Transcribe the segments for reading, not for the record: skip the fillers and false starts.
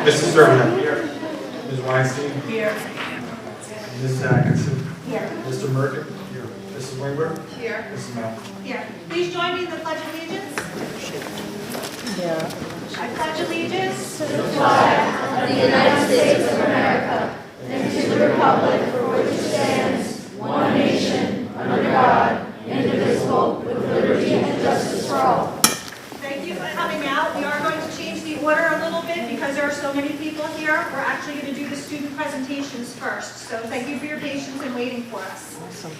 Mrs. Serbiak. Here. Ms. Weinstein. Here. Mrs. Atkinson. Here. Mr. Merkin. Here. Mrs. Wingber. Here. Mrs. Mel. Here. Please join me in the Pledge of Allegiance. I pledge allegiance to the flag of the United States of America and to the republic for which it stands, one nation, under God, indivisible, with liberty and justice for all. Thank you for coming out. We are going to change the order a little bit because there are so many people here. We're actually going to do the student presentations first. So thank you for your patience and waiting for us. Awesome.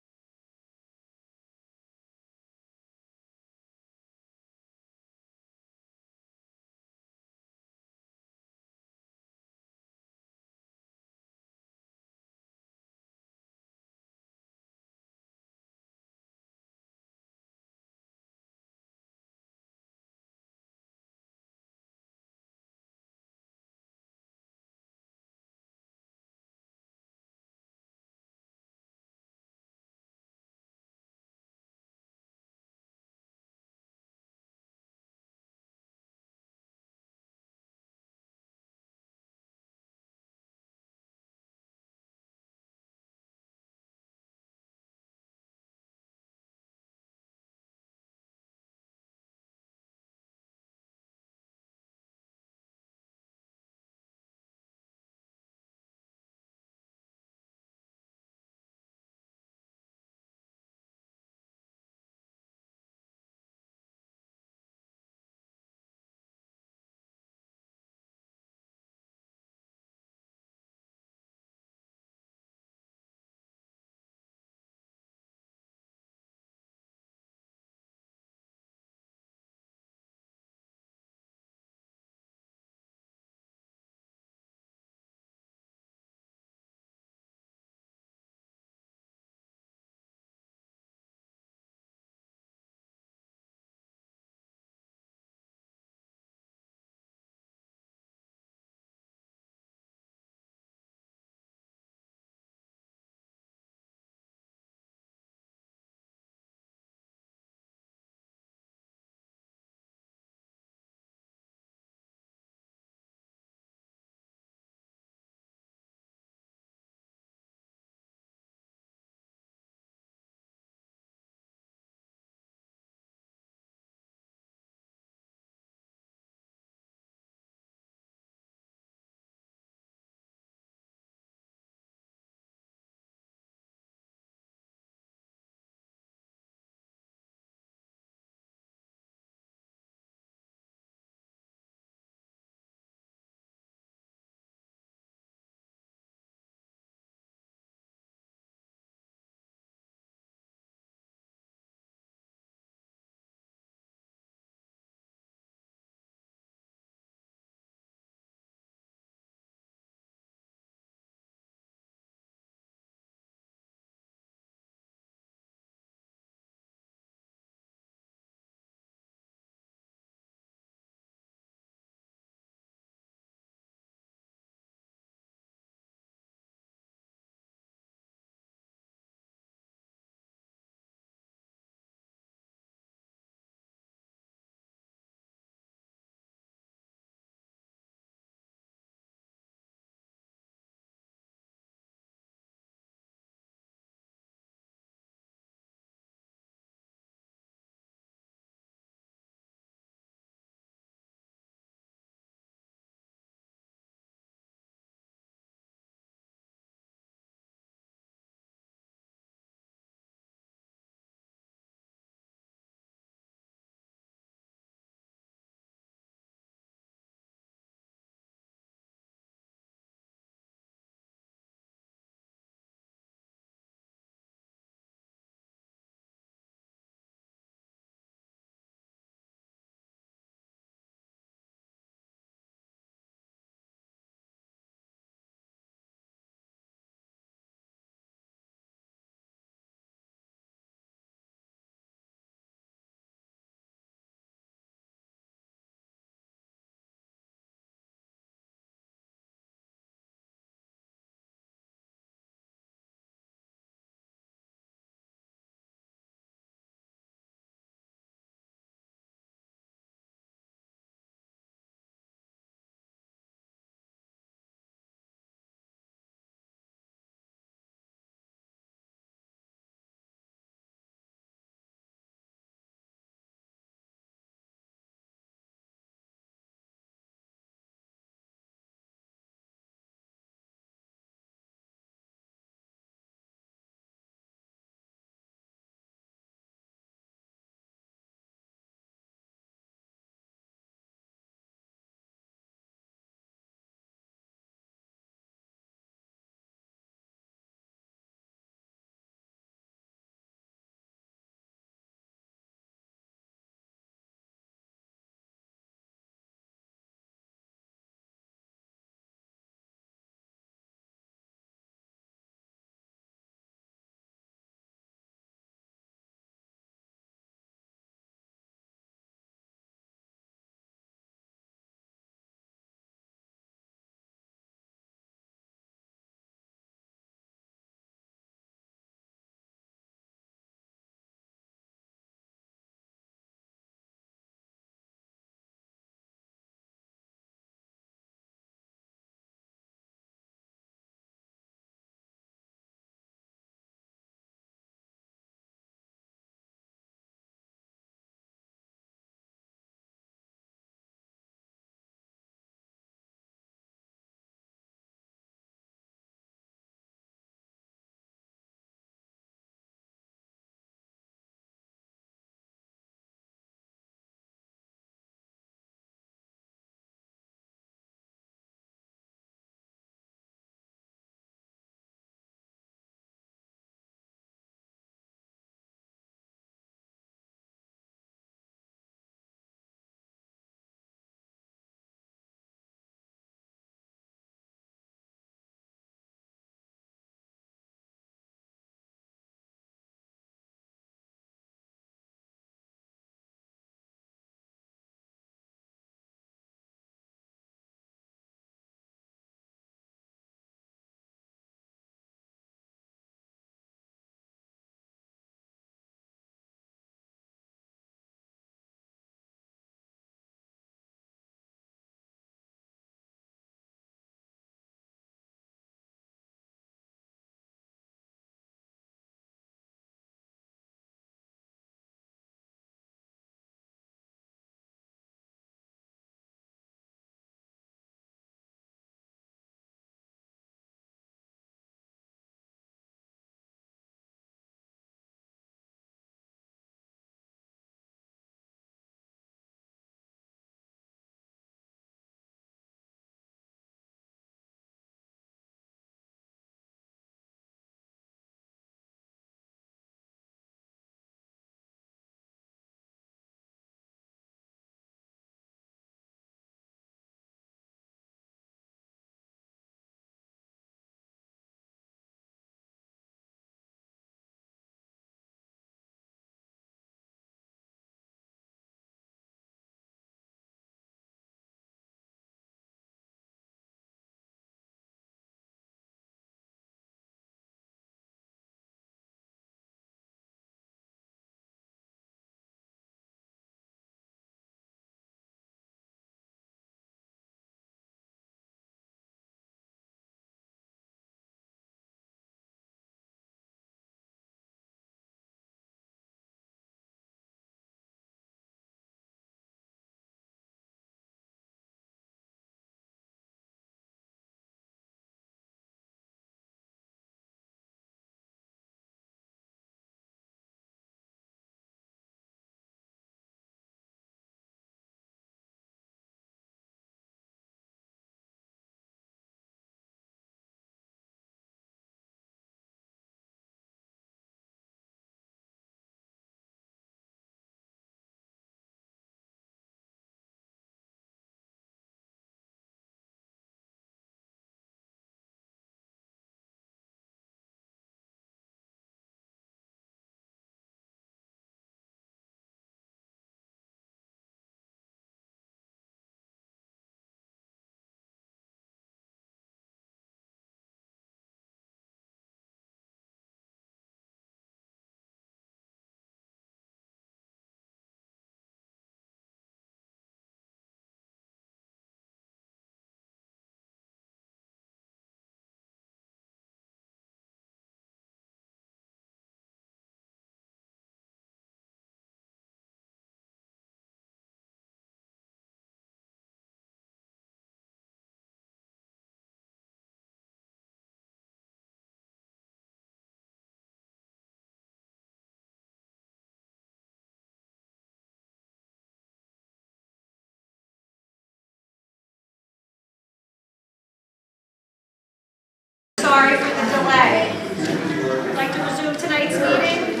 sorry for the delay. I'd like to resume tonight's meeting.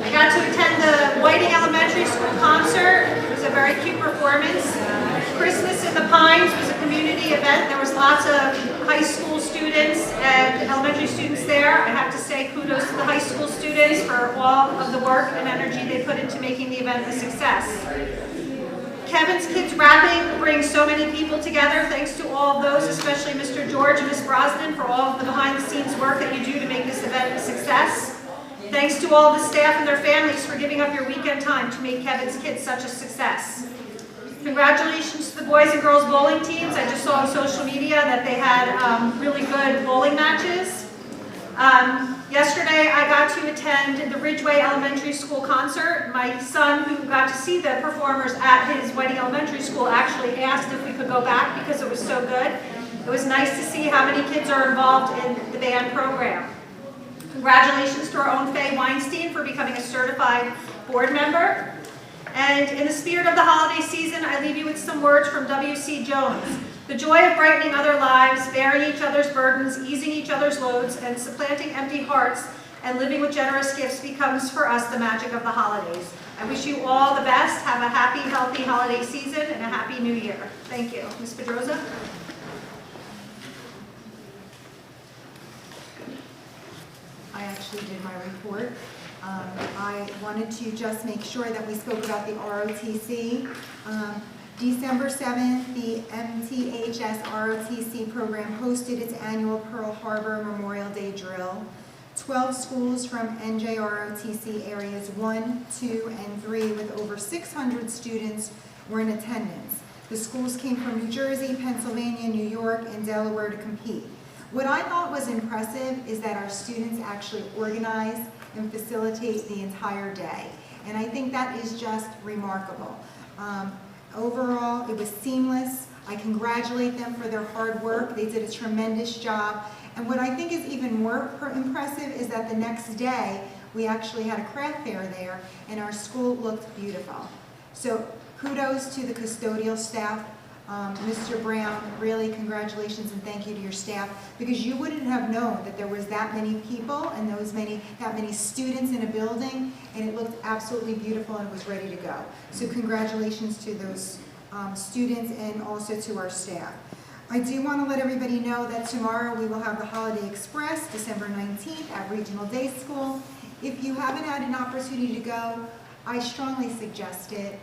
I got to attend the Whiting Elementary School concert. It was a very cute performance. Christmas in the Pines was a community event. There was lots of high school students and elementary students there. I have to say kudos to the high school students for all of the work and energy they put into making the event a success. Kevin's Kids Rapping brings so many people together. Thanks to all of those, especially Mr. George and Ms. Brosnan, for all of the behind-the-scenes work that you do to make this event a success. Thanks to all the staff and their families for giving up your weekend time to make Kevin's Kids such a success. Congratulations to the boys and girls bowling teams. I just saw on social media that they had really good bowling matches. Yesterday I got to attend the Ridgeway Elementary School concert. My son, who got to see the performers at his Whiting Elementary School, actually asked if we could go back because it was so good. It was nice to see how many kids are involved in the band program. Congratulations to our own Faye Weinstein for becoming a certified board member. And in the spirit of the holiday season, I leave you with some words from W.C. Jones. The joy of brightening other lives, bearing each other's burdens, easing each other's loads, and supplanting empty hearts, and living with generous gifts becomes for us the magic of the holidays. I wish you all the best. Have a happy, healthy holiday season and a happy new year. Thank you. Ms. Pedrosa? I actually did my report. I wanted to just make sure that we spoke about the ROTC. December 7th, the MTHS ROTC program hosted its annual Pearl Harbor Memorial Day drill. 12 schools from NJROTC areas 1, 2, and 3 with over 600 students were in attendance. The schools came from New Jersey, Pennsylvania, New York, and Delaware to compete. What I thought was impressive is that our students actually organize and facilitate the entire day. And I think that is just remarkable. Overall, it was seamless. I congratulate them for their hard work. They did a tremendous job. And what I think is even more impressive is that the next day, we actually had a craft fair there, and our school looked beautiful. So kudos to the custodial staff. Mr. Brown, really congratulations and thank you to your staff, because you wouldn't have known that there was that many people and that many students in a building, and it looked absolutely beautiful and it was ready to go. So congratulations to those students and also to our staff. I do want to let everybody know that tomorrow we will have the Holiday Express, December 19th at Regional Day School. If you haven't had an opportunity to go, I strongly suggest it.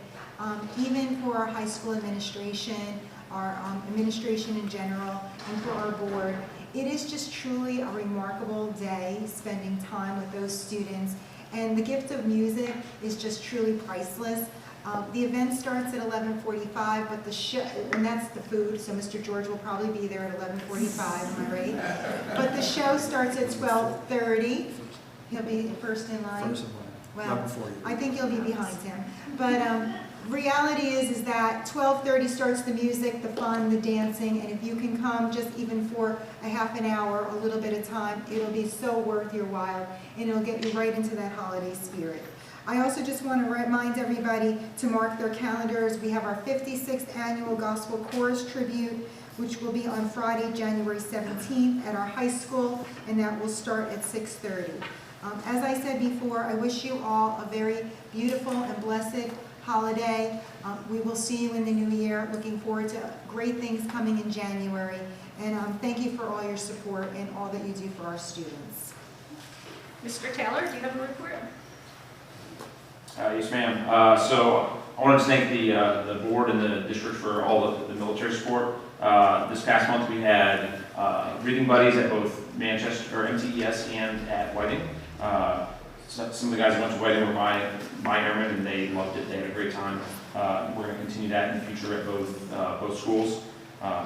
Even for our high school administration, our administration in general, and for our board, it is just truly a remarkable day spending time with those students. And the gift of music is just truly priceless. The event starts at 11:45, but the show, and that's the food, so Mr. George will probably be there at 11:45, am I right? But the show starts at 12:30. He'll be first in line. First in line. Well, I think you'll be behind him. But reality is that 12:30 starts the music, the fun, the dancing, and if you can come just even for a half an hour, a little bit of time, it'll be so worth your while, and it'll get you right into that holiday spirit. I also just want to remind everybody to mark their calendars. We have our 56th annual Gospel Chorus Tribute, which will be on Friday, January 17th at our high school, and that will start at 6:30. As I said before, I wish you all a very beautiful and blessed holiday. We will see you in the new year. Looking forward to great things coming in January. And thank you for all your support and all that you do for our students. Mr. Taylor, do you have a report? Yes, ma'am. So I wanted to thank the board and the district for all of the military support. This past month we had reading buddies at both Manchester or MTES and at Whiting. Some of the guys who went to Whiting were my airmen, and they loved it. They had a great time. We're going to continue that in the future at both schools.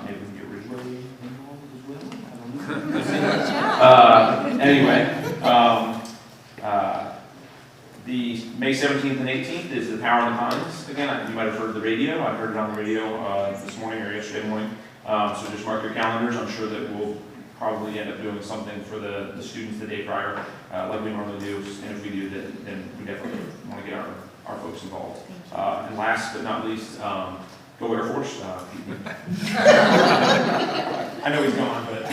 Maybe we can get Ridgeway involved as well. I don't know. Anyway, the May 17th and 18th is the Power in the Pines. Again, you might have heard the radio. I heard it on the radio this morning or yesterday morning. So just mark your calendars. I'm sure that we'll probably end up doing something for the students the day prior, like we normally do. And if we do, then we definitely want to get our folks involved. And last but not least, Go Air Force. I know he's gone, but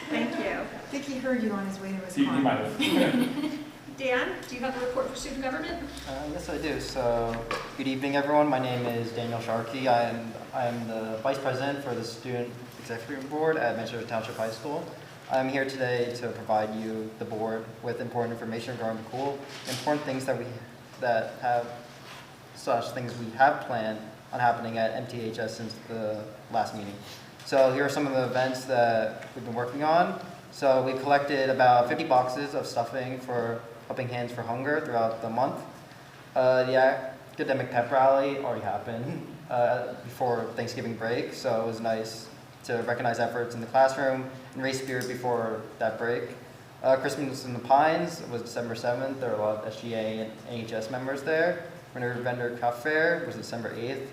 Thank you. I think he heard you on his way to his he car. might have. Dan, do you have a report for student government? Yes, I do. So, good evening, everyone. My name is Daniel Sharkey. I'm the Vice President for the Student Executive Board at Manchester Township High School. I'm here today to provide you, the board, with important information regarding the cool, important things that we have planned on happening at MTHS since the last meeting. So here are some of the events that we've been working on. So we collected about 50 boxes of stuffing for Helping Hands for Hunger throughout the month. The academic pep rally already happened before Thanksgiving break, so it was nice to recognize efforts in the classroom and raise spirit before that break. Christmas in the Pines was December 7th. There were a lot of SGA and NHS members there. Winter Vendor Craft Fair was December 8th.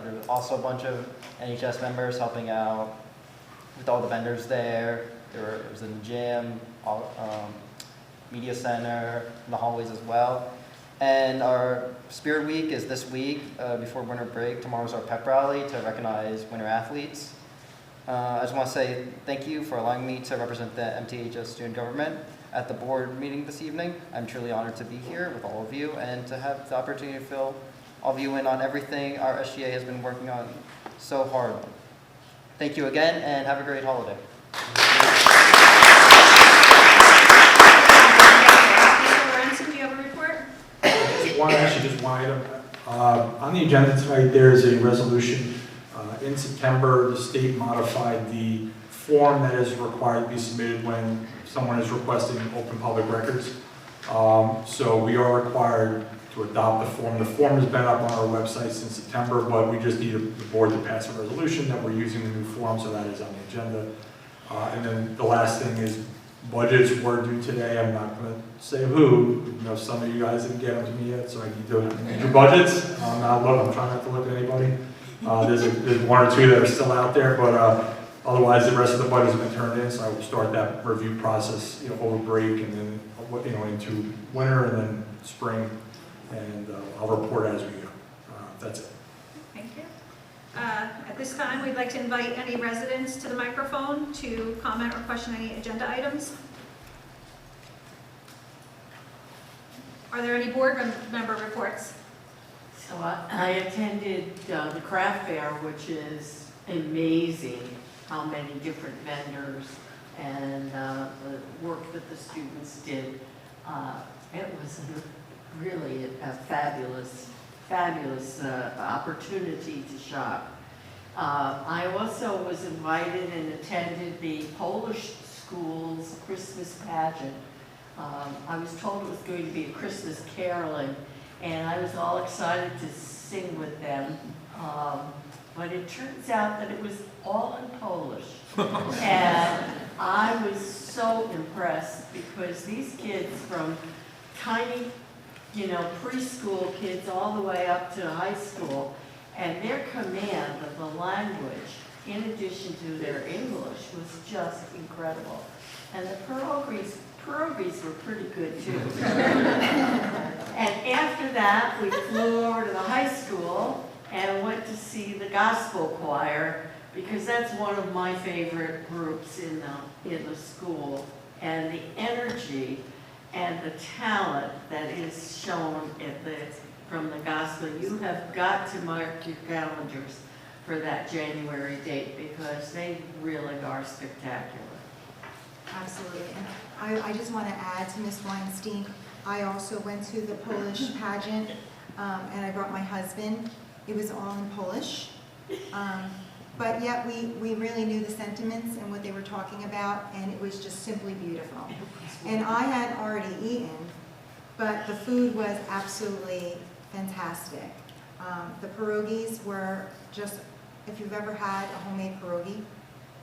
There was also a bunch of NHS members helping out with all the vendors there. It was in the gym, media center, in the hallways as well. And our Spirit Week is this week before winter break. Tomorrow's our pep rally to recognize winter athletes. I just want to say thank you for allowing me to represent the MTHS student government at the board meeting this evening. I'm truly honored to be here with all of you and to have the opportunity to fill all of you in on everything our SGA has been working on so hard. Thank you again and have a great holiday. Mr. Lorenzen, do you have a report? Just one item. On the agenda tonight, there is a resolution. In September, the state modified the form that is required to be submitted when someone is requesting open public records. So we are required to adopt the form. The form has been up on our website since September, but we just need the board to pass a resolution that we're using the new form, so that is on the agenda. And then the last thing is budgets were due today. I'm not going to say who. Some of you guys didn't get them to me yet, so I need to do budgets. I'm trying not to look at anybody. There's one or two that are still out there, but otherwise the rest of the budgets have been turned in, so I will start that review process, over break and then, into winter and then spring, and I'll report as we go. That's it. Thank you. At this time, we'd like to invite any residents to the microphone to comment or question any agenda items. Are there any board member reports? So I attended the craft fair, which is amazing how many different vendors and the work that the students did. It was really a fabulous opportunity to shop. I also was invited and attended the Polish school's Christmas pageant. I was told it was going to be a Christmas caroling, and I was all excited to sing with them. But it turns out that it was all in Polish. And I was so impressed because these kids from tiny, preschool kids all the way up to high school, and their command of the language, in addition to their English, was just incredible. And the pierogies were pretty good too. And after that, we flew over to the high school and went to see the gospel choir, because that's one of my favorite groups in the school. And the energy and the talent that is shown from the gospel, you have got to mark your calendars for that January date, because they really are spectacular. Absolutely. And I just want to add to Ms. Weinstein, I also went to the Polish pageant, and I brought my husband. It was all in Polish. But yet we really knew the sentiments and what they were talking about, and it was just simply beautiful. And I had already eaten, but the food was absolutely fantastic. The pierogies were just, if you've ever had a homemade pierogi,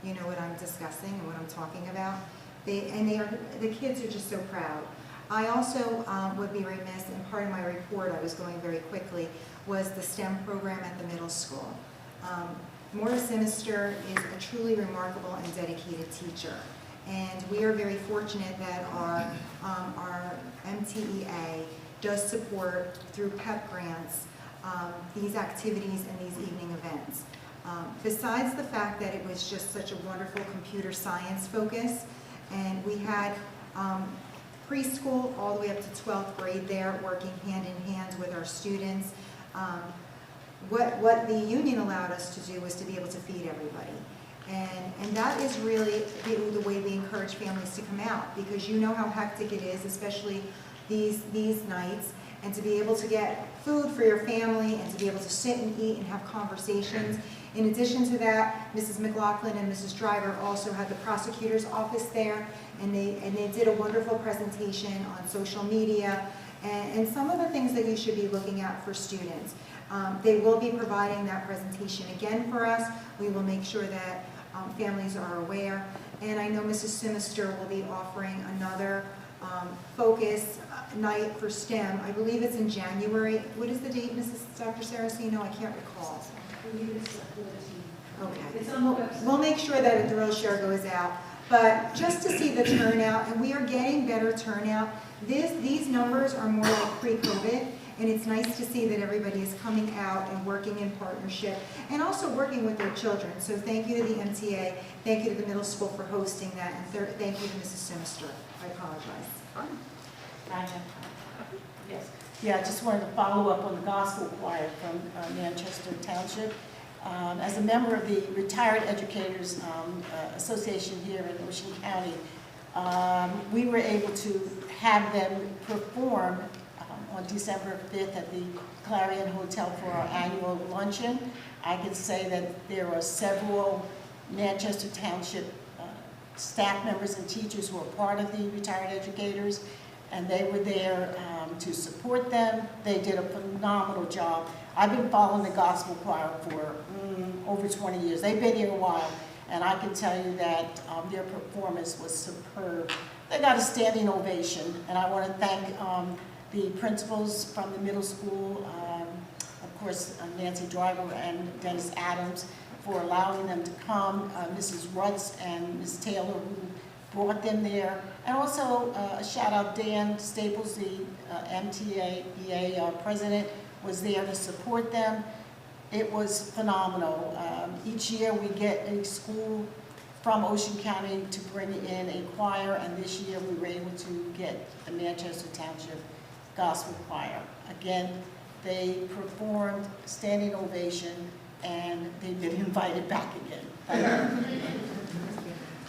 you know what I'm discussing and what I'm talking about. The kids are just so proud. I also would be remiss, and part of my report, I was going very quickly, was the STEM program at the middle school. Maura Sinister is a truly remarkable and dedicated teacher. And we are very fortunate that our MTEA does support, through PEP grants, these activities and these evening events. Besides the fact that it was just such a wonderful computer science focus, and we had preschool all the way up to 12th grade there, working hand in hand with our students. What the union allowed us to do was to be able to feed everybody. And that is really the way we encourage families to come out, because you know how hectic it is, especially these nights, and to be able to get food for your family and to be able to sit and eat and have conversations. In addition to that, Mrs. McLaughlin and Mrs. Driver also had the prosecutor's office there, and they did a wonderful presentation on social media and some of the things that you should be looking at for students. They will be providing that presentation again for us. We will make sure that families are aware. And I know Mrs. Sinister will be offering another focus night for STEM. I believe it's in January. What is the date, Dr. Saraceno? I can't recall. Okay. We'll make sure that a drill share goes out. But just to see the turnout, and we are getting better turnout. These numbers are more like pre-COVID, and it's nice to see that everybody is coming out and working in partnership, and also working with their children. So thank you to the MTA, thank you to the middle school for hosting that, and thank you to Mrs. Sinister. I apologize. Yes. Yeah, I just wanted to follow up on the gospel choir from Manchester Township. As a member of the Retired Educators Association here in Ocean County, we were able to have them perform on December 5th at the Clarion Hotel for our annual luncheon. I can say that there are several Manchester Township staff members and teachers who are part of the retired educators, and they were there to support them. They did a phenomenal job. I've been following the gospel choir for over 20 years. They've been here a while, and I can tell you that their performance was superb. They got a standing ovation, and I want to thank the principals from the middle school, of course, Nancy Driver and Dennis Adams, for allowing them to come, Mrs. Rutz and Ms. Taylor, who brought them there. And also a shout out, Dan Staples, the MTA president, was there to support them. It was phenomenal. Each year we get a school from Ocean County to bring in a choir, and this year we were able to get the Manchester Township Gospel Choir. Again, they performed standing ovation, and they've been invited back again. Thank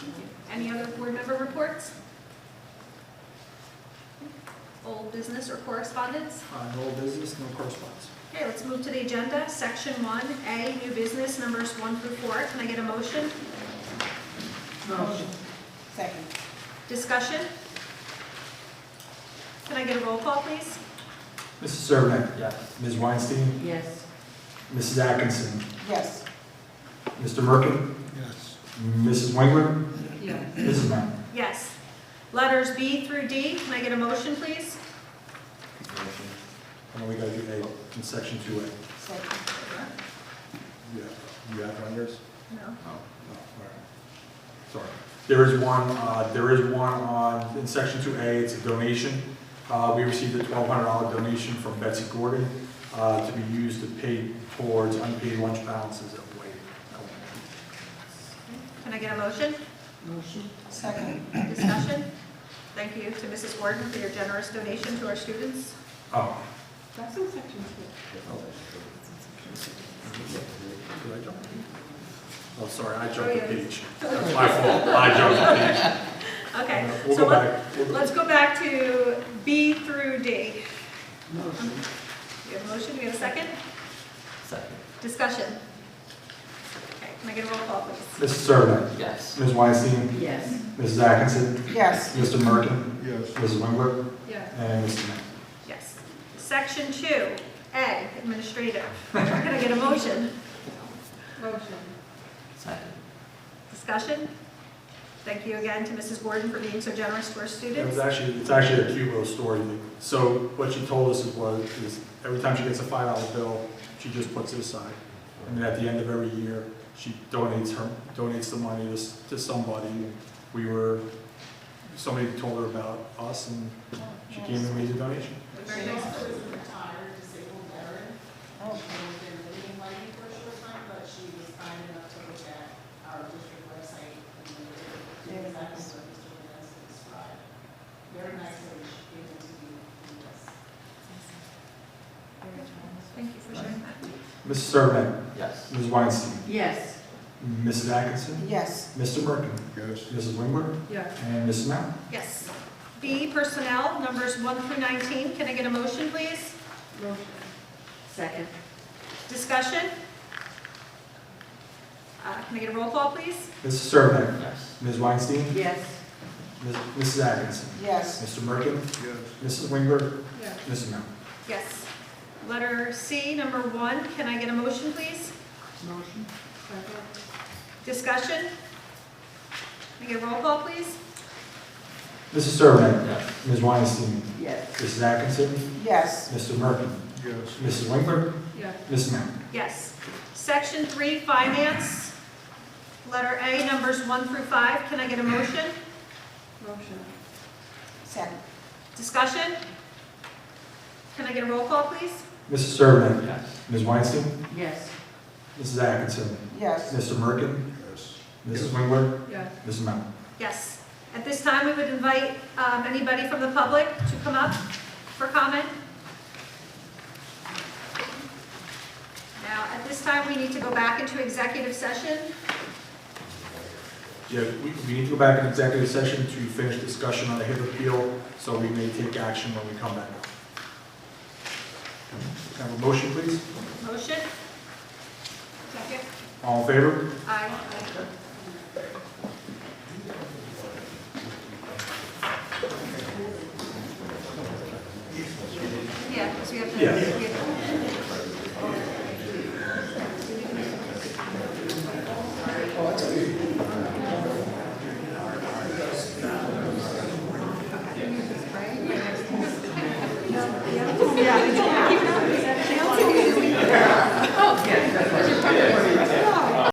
you. Any other board member reports? Old business or correspondence? No business, no correspondence. Okay, let's move to the agenda. Section 1A, new business, numbers 1 through 4. Can I get a motion? Motion. Second. Discussion? Can I get a roll call, please? Mrs. Servant? Yes. Ms. Weinstein? Yes. Mrs. Atkinson? Yes. Mr. Merkin? Yes. Mrs. Wengler? Yes. Mrs. Mann? Yes. Letters B through D. Can I get a motion, please? And then we got to do A in section 2A. Second. Yeah. You have on yours? No. Oh, all right. Sorry. There is one on, in section 2A, it's a donation. We received a $1,200 donation from Betsy Gordon to be used to pay towards unpaid lunch balances at Wade Elementary. Can I get a motion? Motion. Second. Discussion? Thank you to Mrs. Gordon for your generous donation to our students. Oh. That's in section 2. Did I jump? Oh, sorry, I jumped the page. That's my fault. I jumped the page. Okay, We'll so go back. let's go back to B through D. Motion. We have a motion, we have a second? Second. Discussion? Okay, can I get a roll call, please? Mrs. Servant? Yes. Ms. Weinstein? Yes. Mrs. Atkinson? Yes. Mr. Merkin? Yes. Mrs. Wengler? Yes. And Mrs. Mann? Yes. Section 2A, administrative. Can I get a motion? Motion. Second. Discussion? Thank you again to Mrs. Gordon for being so generous to our students. It's actually a cute little story. So what she told us is every time she gets a $5 bill, she just puts it aside. And then at the end of every year, she donates the money to somebody. Somebody told her about us, and she came and made a donation. Very nice. Oh. been living in Whiting for a short time, but she was kind enough to look at our district website and do exactly what Mr. Vanessa described. Very nice lady, she came in to do this. Thank you for sharing that. Mrs. Servant, Yes. Ms. Weinstein, Yes. Mrs. Atkinson, Yes. Mr. Merkin, Yes. Mrs. Winkler, Yes. and Mrs. Mount. Yes. B, personnel, numbers 1 through 19. Can I get a motion, please? Motion. Second. Discussion? Can I get a roll call, please? Mrs. Servant, Yes. Ms. Weinstein, Yes. Mrs. Atkinson, Yes. Mr. Merkin, Yes. Mrs. Winkler, Yes. Mrs. Mount. Yes. Letter C, number 1. Can I get a motion, please? Motion. Discussion? Can I get a roll call, please? Mrs. Servant, Yes. Ms. Weinstein, Yes. Mrs. Atkinson, Yes. Mr. Merkin, Yes. Mrs. Winkler, Yes. Mrs. Mount. Yes. Section 3, finance. Letter A, numbers 1 through 5. Can I get a motion? Motion. Second. Discussion? Can I get a roll call, please? Mrs. Servant, Yes. Ms. Weinstein, Yes. Mrs. Atkinson, Yes. Mr. Merkin, Yes. Mrs. Winkler, Yes. Mrs. Mount. Yes. At this time, we would invite anybody from the public to come up for comment. Now, at this time, we need to go back into executive session. Yeah, we need to go back in executive session to finish discussion on the HIP appeal, so we may take action when we come back. Can I have a motion, please? Motion? Second. All in favor? Aye. Yeah, because we have to. Yeah. we have to- Yeah,